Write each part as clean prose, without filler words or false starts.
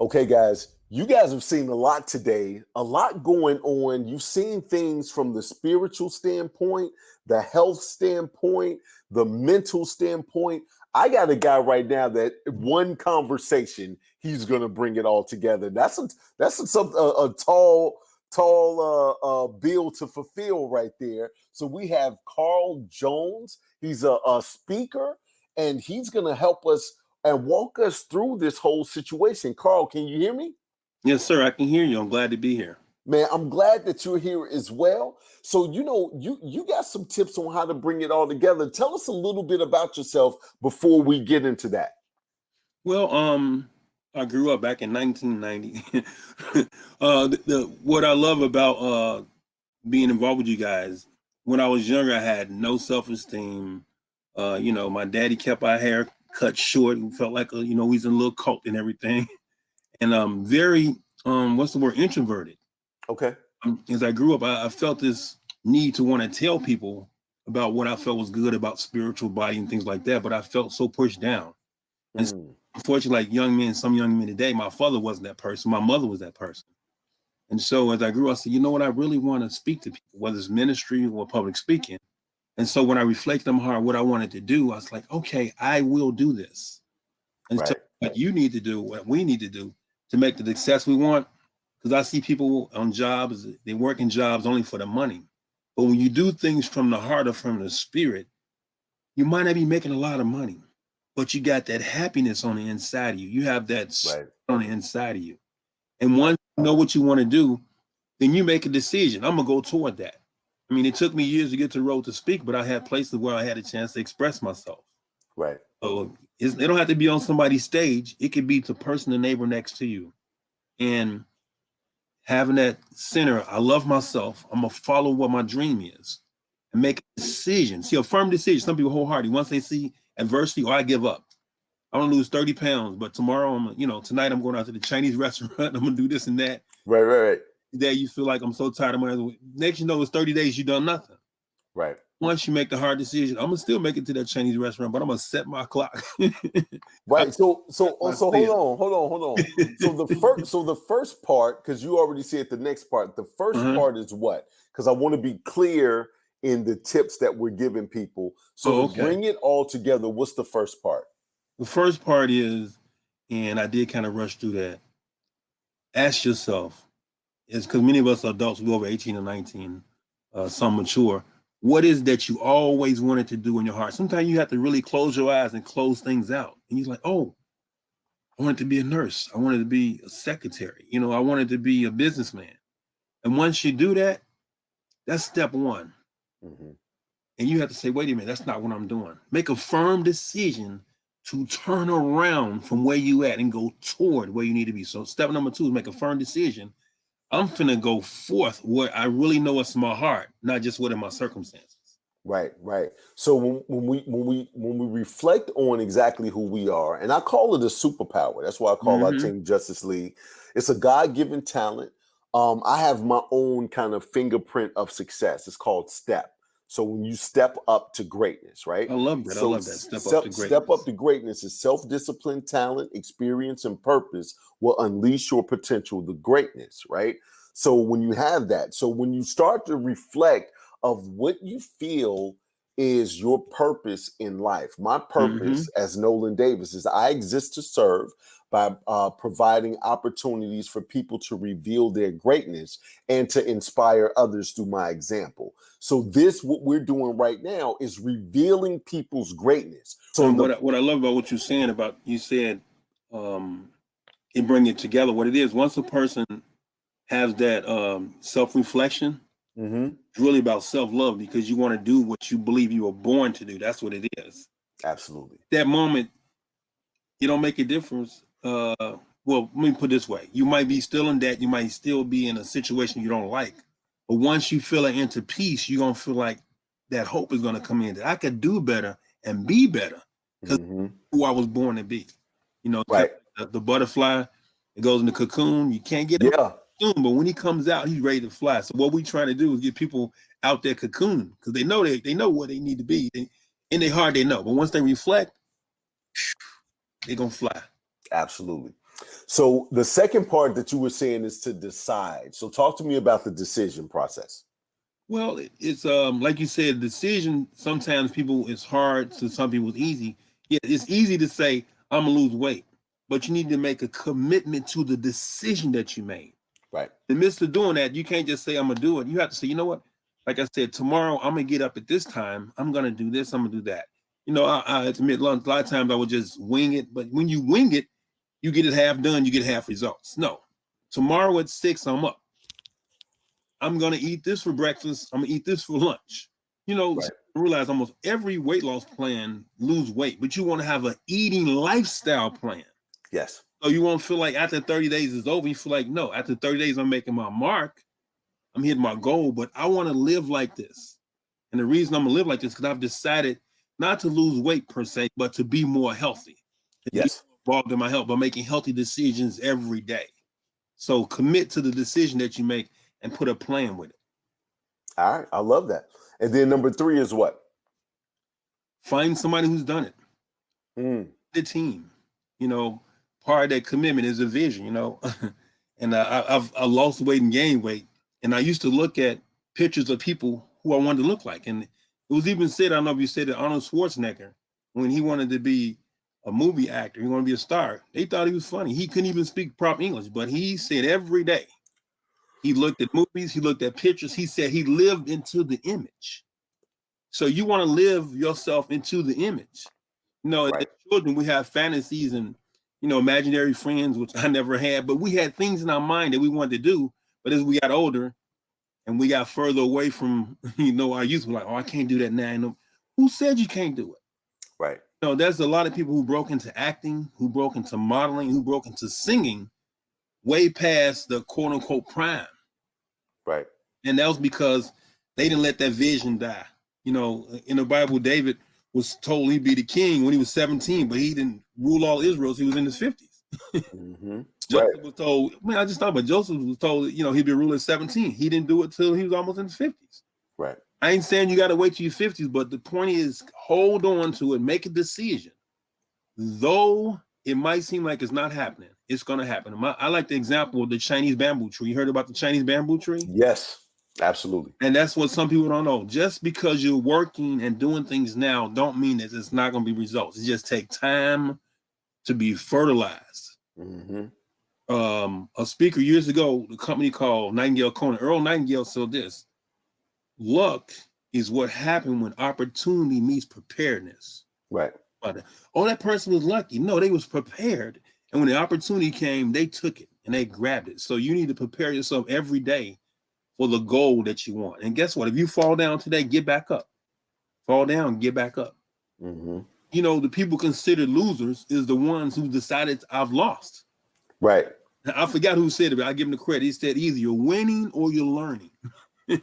Okay, guys, you guys have seen a lot today, a lot going on. You've seen things from the spiritual standpoint, the health standpoint, the mental standpoint. I got a guy right now that one conversation, he's going to bring it all together. That's a tall bill to fulfill right there. So we have Karl Jones. He's a speaker, and he's going to help us and walk us through this whole situation. Karl, can you hear me? Yes, sir. I can hear you. I'm glad to be here. Man, I'm glad that you're here as well. So, you got some tips on how to bring it all together. Tell us a little bit about yourself before we get into that. Well, I grew up back in 1990. What I love about being involved with you guys, when I was younger, I had no self-esteem. My daddy kept our hair cut short and felt like he's in a little cult and everything. And very what's the word, introverted. Okay. As I grew up, I felt this need to want to tell people about what I felt was good about spiritual body and things like that, but I felt so pushed down. And so, unfortunately, like some young men today, my father wasn't that person. My mother was that person. And so as I grew up, I said, you know what, I really want to speak to people, whether it's ministry or public speaking. And so when I reflected on hard what I wanted to do, I was like, okay, I will do this. And so what you need to do, what we need to do to make the success we want, because I see people on jobs, they work in jobs only for the money. But when you do things from the heart or from the spirit, you might not be making a lot of money, but you got that happiness on the inside of you. You have that on the inside of you. And once you know what you want to do, then you make a decision. I'm going to go toward that. I mean, it took me years to get to the road to speak, but I had places where I had a chance to express myself. Right. So it don't have to be on somebody's stage. It could be to the person, the neighbor next to you. And having that center, I love myself. I'm going to follow what my dream is and make a decision. See, a firm decision. Some people wholeheartedly, once they see adversity, or I give up. I want to lose 30 pounds, but tomorrow, tonight I'm going out to the Chinese restaurant. I'm going to do this and that. Right. Today you feel like I'm so tired of my, next it's 30 days, you done nothing. Right. Once you make the hard decision, I'm going to still make it to that Chinese restaurant, but I'm going to set my clock. Right. So hold on. So the first part, because you already said the next part, the first part is what? Because I want to be clear in the tips that we're giving people. So to bring it all together, what's the first part? The first part is, and I did kind of rush through that, ask yourself, is because many of us adults, we're over 18 or 19, some mature, what is that you always wanted to do in your heart? Sometimes you have to really close your eyes and close things out. And you're like, oh, I wanted to be a nurse. I wanted to be a secretary. I wanted to be a businessman. And once you do that, that's step one. Mm-hmm. And you have to say, wait a minute, that's not what I'm doing. Make a firm decision to turn around from where you at and go toward where you need to be. So step number 2 is make a firm decision. I'm finna go forth where I really know it's my heart, not just what are my circumstances. Right. So when we reflect on exactly who we are, and I call it a superpower. That's why I call our team Justice League. It's a God-given talent. I have my own kind of fingerprint of success. It's called STEP. So when you step up to greatness, right? I love that. So I love that. Step up to greatness is self-discipline, talent, experience, and purpose will unleash your potential to greatness, right? So when you have that, so when you start to reflect of what you feel is your purpose in life. My purpose as Nolan Davis is I exist to serve by providing opportunities for people to reveal their greatness and to inspire others through my example. So what we're doing right now is revealing people's greatness. So what I love about what you're saying about, you said, and bring it together. What it is, once a person has that self-reflection, it's really about self-love, because you want to do what you believe you were born to do. That's what it is. Absolutely. That moment, you don't make a difference. Well, let me put it this way. You might be still in debt. You might still be in a situation you don't like. But once you feel it into peace, you're going to feel like that hope is going to come in, that I could do better and be better because who I was born to be. Right. The butterfly, it goes in the cocoon. You can't get it cocoon, but when he comes out, he's ready to fly. So what we're trying to do is get people out their cocoon, because they know where they need to be. In their heart, they know. But once they reflect, they're going to fly. Absolutely. So the second part that you were saying is to decide. So talk to me about the decision process. Well, it's like you said, decision sometimes people it's hard, to some people it's easy. Yeah, it's easy to say I'm gonna lose weight, but you need to make a commitment to the decision that you made. Right. In the midst of doing that, you can't just say I'm gonna do it. You have to say, you know what? Like I said, tomorrow I'm gonna get up at this time. I'm gonna do this. I'm gonna do that. You know, I admit a lot of times I would just wing it, but when you wing it, you get it half done. You get half results. No, tomorrow at 6, I'm up. I'm gonna eat this for breakfast. I'm gonna eat this for lunch. You know, Right. realize almost every weight loss plan lose weight, but you want to have an eating lifestyle plan. Yes. So you won't feel like after 30 days is over. You feel like, no, after 30 days, I'm making my mark. I'm hitting my goal, but I want to live like this. And the reason I'm gonna live like this is because I've decided not to lose weight per se, but to be more healthy. To be Yes. involved in my health by making healthy decisions every day. So commit to the decision that you make and put a plan with it. All right. I love that. And then number 3 is what? Find somebody who's done it. The team, you know, part of that commitment is a vision, you know. And I've lost weight and gained weight. And I used to look at pictures of people who I wanted to look like. And it was even said, I don't know if you said it, Arnold Schwarzenegger, when he wanted to be a movie actor, he wanted to be a star. They thought he was funny. He couldn't even speak proper English, but he said every day, he looked at movies, he looked at pictures. He said he lived into the image. So you want to live yourself into the image. You know, Right. as children, we have fantasies and, you know, imaginary friends, which I never had, but we had things in our mind that we wanted to do. But as we got older and we got further away from, you know, our youth, we're like, oh, I can't do that now. Who said you can't do it? Right. You know, there's a lot of people who broke into acting, who broke into modeling, who broke into singing way past the quote unquote prime. Right. And that was because they didn't let that vision die. You know, in the Bible, David was told he'd be the king when he was 17, but he didn't rule all Israel till he was in his 50s. Joseph was told, I just thought about Joseph was told, you know, he'd be ruler at 17. He didn't do it till he was almost in his 50s. Right. I ain't saying you got to wait till your 50s, but the point is hold on to it, make a decision. Though it might seem like it's not happening, it's going to happen. I like the example of the Chinese bamboo tree. You heard about the Chinese bamboo tree? Yes, absolutely. And that's what some people don't know. Just because you're working and doing things now don't mean that it's not going to be results. It just takes time to be fertilized. A speaker years ago, the company called Nightingale Conan, Earl Nightingale said this: luck is what happened when opportunity meets preparedness. Right. Oh, that person was lucky. No, they was prepared. And when the opportunity came, they took it and they grabbed it. So you need to prepare yourself every day for the goal that you want. And guess what? If you fall down today, get back up. Fall down, get back up. You know, the people considered losers is the ones who decided I've lost. Right. I forgot who said it, but I give him the credit. He said either you're winning or you're learning.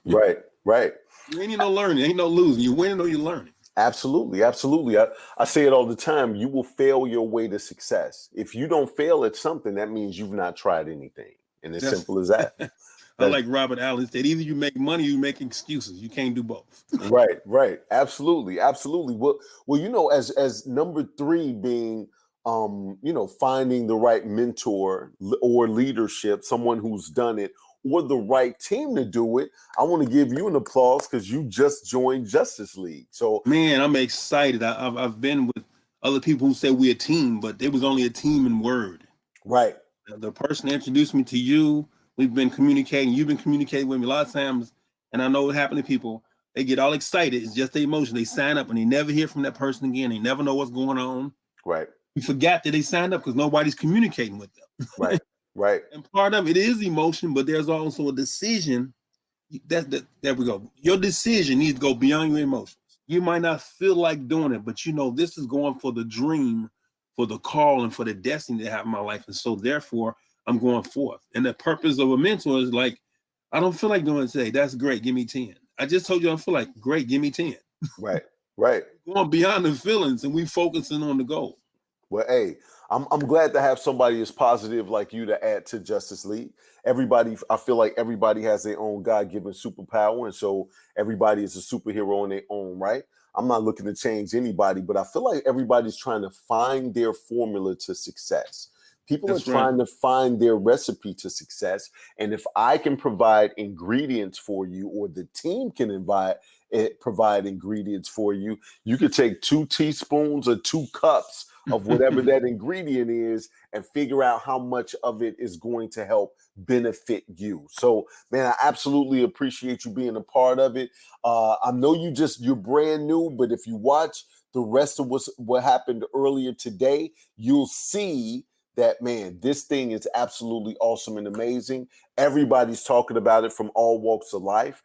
Right. Right. Winning or learning. Ain't no losing. You're winning or you're learning. Absolutely. Absolutely. I say it all the time. You will fail your way to success. If you don't fail at something, that means you've not tried anything. And it's simple as that. I like Robert Allen said, either you make money or you make excuses. You can't do both. Right, right. Absolutely, absolutely. Well, you know, as number 3 being, you know, finding the right mentor or leadership, someone who's done it, or the right team to do it. I want to give you an applause because you just joined Justice League. So, man, I'm excited. I've been with other people who say we're a team, but they was only a team in word. Right. The person that introduced me to you, we've been communicating. You've been communicating with me a lot of times, and I know what happened to people. They get all excited. It's just the emotion. They sign up and they never hear from that person again. They never know what's going on. Right. You forgot that they signed up because nobody's communicating with them. Right. Right. And part of it is emotion, but there's also a decision. There we go. Your decision needs to go beyond your emotions. You might not feel like doing it, but you know this is going for the dream, for the call, and for the destiny to have in my life. And so therefore, I'm going forth. And the purpose of a mentor is like, I don't feel like doing it today. That's great. Give me 10. I just told you I don't feel like, great, give me 10. Right. Right. Going beyond the feelings and we focusing on the goal. Well, hey, I'm glad to have somebody as positive like you to add to Justice League. Everybody, I feel like everybody has their own God-given superpower, and so everybody is a superhero in their own right. I'm not looking to change anybody, but I feel like everybody's trying to find their formula to success. People are That's right. trying to find their recipe to success. And if I can provide ingredients for you, or the team can provide ingredients for you, you could take 2 teaspoons or 2 cups of whatever that ingredient is and figure out how much of it is going to help benefit you. So, man, I absolutely appreciate you being a part of it. I know you're brand new, but if you watch the rest of what happened earlier today, you'll see that, man, this thing is absolutely awesome and amazing. Everybody's talking about it from all walks of life.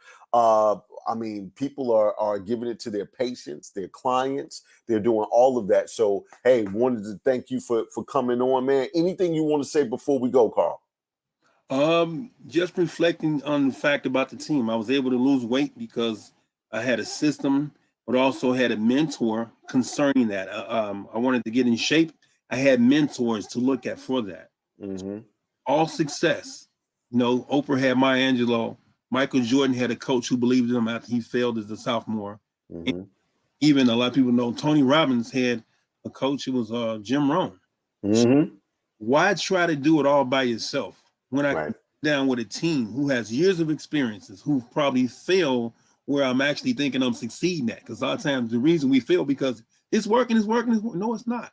I mean, people are giving it to their patients, their clients. They're doing all of that. So, hey, wanted to thank you for coming on, man. Anything you want to say before we go, Karl? Just reflecting on the fact about the team, I was able to lose weight because I had a system, but also had a mentor concerning that. I wanted to get in shape. I had mentors to look at for that. Mm-hmm. All success. Oprah had Maya Angelou. Michael Jordan had a coach who believed in him after he failed as a sophomore. Mm-hmm. Even a lot of people know Tony Robbins had a coach who was Jim Rohn. Mm-hmm. Why try to do it all by yourself when I Right. can sit down with a team who has years of experiences, who probably failed where I'm actually thinking I'm succeeding at? Because a lot of times the reason we fail because it's working. No, it's not.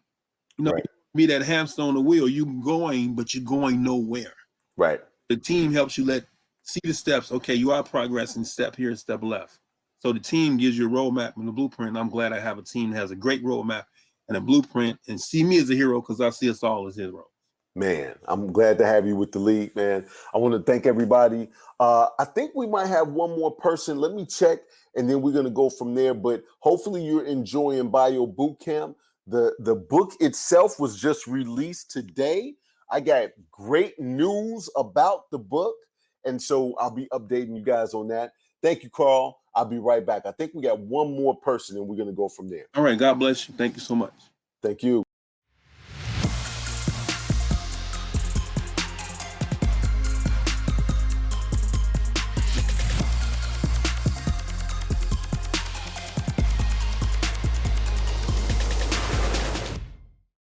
Right. Be that hamster on the wheel. You're going, but you're going nowhere. Right. The team helps you see the steps. Okay, you are progressing, step here, step left. So the team gives you a roadmap and a blueprint. And I'm glad I have a team that has a great roadmap and a blueprint and see me as a hero because I see us all as heroes. Man, I'm glad to have you with the league, man. I want to thank everybody. I think we might have one more person. Let me check, and then we're going to go from there. But hopefully you're enjoying Bio Bootcamp. The book itself was just released today. I got great news about the book, and so I'll be updating you guys on that. Thank you, Karl. I'll be right back. I think we got one more person, and we're going to go from there. All right. God bless you. Thank you so much. Thank you.